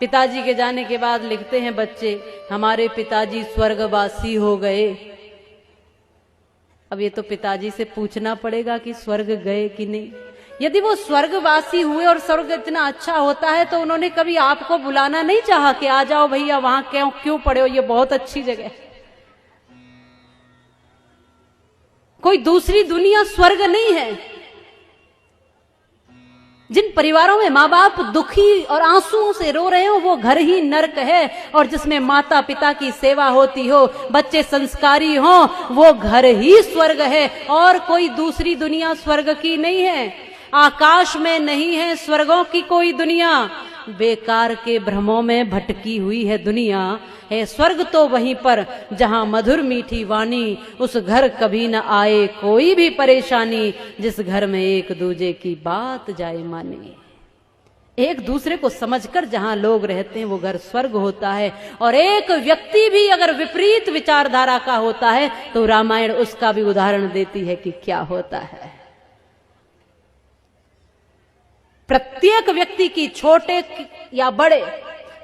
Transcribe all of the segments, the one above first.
पिताजी के जाने के बाद लिखते हैं बच्चे, हमारे पिताजी स्वर्गवासी हो गए। अब ये तो पिताजी से पूछना पड़ेगा कि स्वर्ग गए कि नहीं। यदि वो स्वर्गवासी हुए और स्वर्ग इतना अच्छा होता है तो उन्होंने कभी आपको बुलाना नहीं चाहा कि आ जाओ भैया, वहां क्यों पड़े हो, ये बहुत अच्छी जगह है। कोई दूसरी दुनिया स्वर्ग नहीं है। जिन परिवारों में माँ बाप दुखी और आंसुओं से रो रहे हो वो घर ही नरक है, और जिसमें माता पिता की सेवा होती हो, बच्चे संस्कारी हो, वो घर ही स्वर्ग है। और कोई दूसरी दुनिया स्वर्ग की नहीं है। आकाश में नहीं है स्वर्गों की कोई दुनिया, बेकार के भ्रमों में भटकी हुई है दुनिया। है स्वर्ग तो वहीं पर जहां मधुर मीठी वाणी, उस घर कभी न आए कोई भी परेशानी, जिस घर में एक दूजे की बात जाए माने। एक दूसरे को समझकर जहां लोग रहते हैं वो घर स्वर्ग होता है। और एक व्यक्ति भी अगर विपरीत विचारधारा का होता है तो रामायण उसका भी उदाहरण देती है कि क्या होता है। प्रत्येक व्यक्ति की, छोटे या बड़े,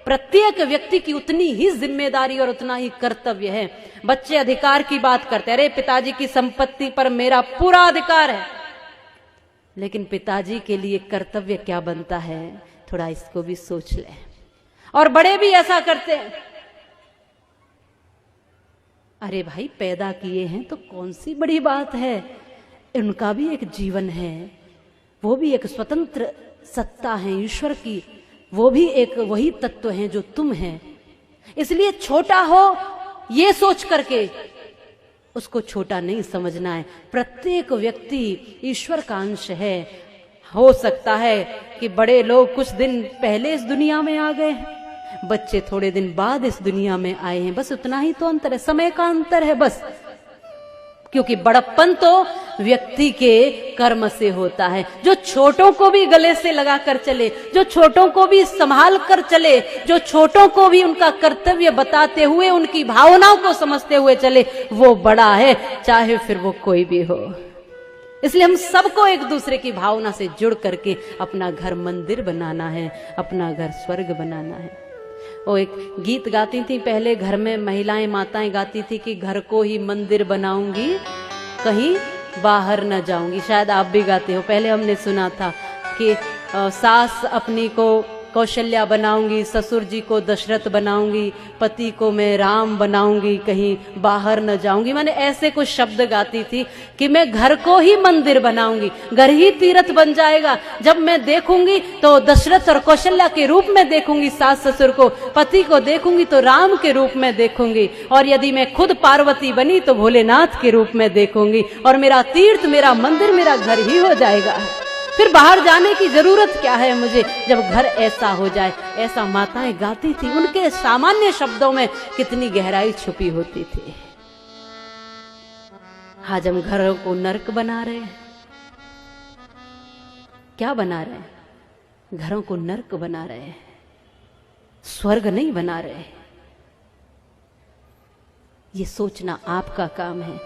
प्रत्येक व्यक्ति की उतनी ही जिम्मेदारी और उतना ही कर्तव्य है। बच्चे अधिकार की बात करते हैं, अरे पिताजी की संपत्ति पर मेरा पूरा अधिकार है, लेकिन पिताजी के लिए कर्तव्य क्या बनता है, थोड़ा इसको भी सोच ले। और बड़े भी ऐसा करते हैं, अरे भाई पैदा किए हैं तो कौन सी बड़ी बात है, उनका भी एक जीवन है, वो भी एक स्वतंत्र सत्ता है ईश्वर की, वो भी एक वही तत्व है जो तुम है। इसलिए छोटा हो ये सोच करके उसको छोटा नहीं समझना है। प्रत्येक व्यक्ति ईश्वर का अंश है। हो सकता है कि बड़े लोग कुछ दिन पहले इस दुनिया में आ गए हैं, बच्चे थोड़े दिन बाद इस दुनिया में आए हैं, बस उतना ही तो अंतर है, समय का अंतर है बस। क्योंकि बड़प्पन तो व्यक्ति के कर्म से होता है। जो छोटों को भी गले से लगा कर चले, जो छोटों को भी संभाल कर चले, जो छोटों को भी उनका कर्तव्य बताते हुए उनकी भावनाओं को समझते हुए चले, वो बड़ा है, चाहे फिर वो कोई भी हो। इसलिए हम सबको एक दूसरे की भावना से जुड़ करके अपना घर मंदिर बनाना है, अपना घर स्वर्ग बनाना है। वो एक गीत गाती थी पहले, घर में महिलाएं माताएं गाती थी कि घर को ही मंदिर बनाऊंगी, कहीं बाहर न जाऊंगी। शायद आप भी गाते हो। पहले हमने सुना था कि सास अपनी को कौशल्या बनाऊंगी, ससुर जी को दशरथ बनाऊंगी, पति को मैं राम बनाऊंगी, कहीं बाहर न जाऊंगी। मैंने ऐसे कुछ शब्द गाती थी कि मैं घर को ही मंदिर बनाऊंगी, घर ही तीर्थ बन जाएगा। जब मैं देखूंगी तो दशरथ और कौशल्या के रूप में देखूंगी सास ससुर को, पति को देखूंगी तो राम के रूप में देखूंगी, और यदि मैं खुद पार्वती बनी तो भोलेनाथ के रूप में देखूंगी, और मेरा तीर्थ, मेरा मंदिर, मेरा घर ही हो जाएगा। फिर बाहर जाने की जरूरत क्या है मुझे, जब घर ऐसा हो जाए। ऐसा माताएं गाती थी। उनके सामान्य शब्दों में कितनी गहराई छुपी होती थी। आज हम घरों को नरक बना रहे हैं। क्या बना रहे हैं? घरों को नरक बना रहे हैं, स्वर्ग नहीं बना रहे। ये सोचना आपका काम है।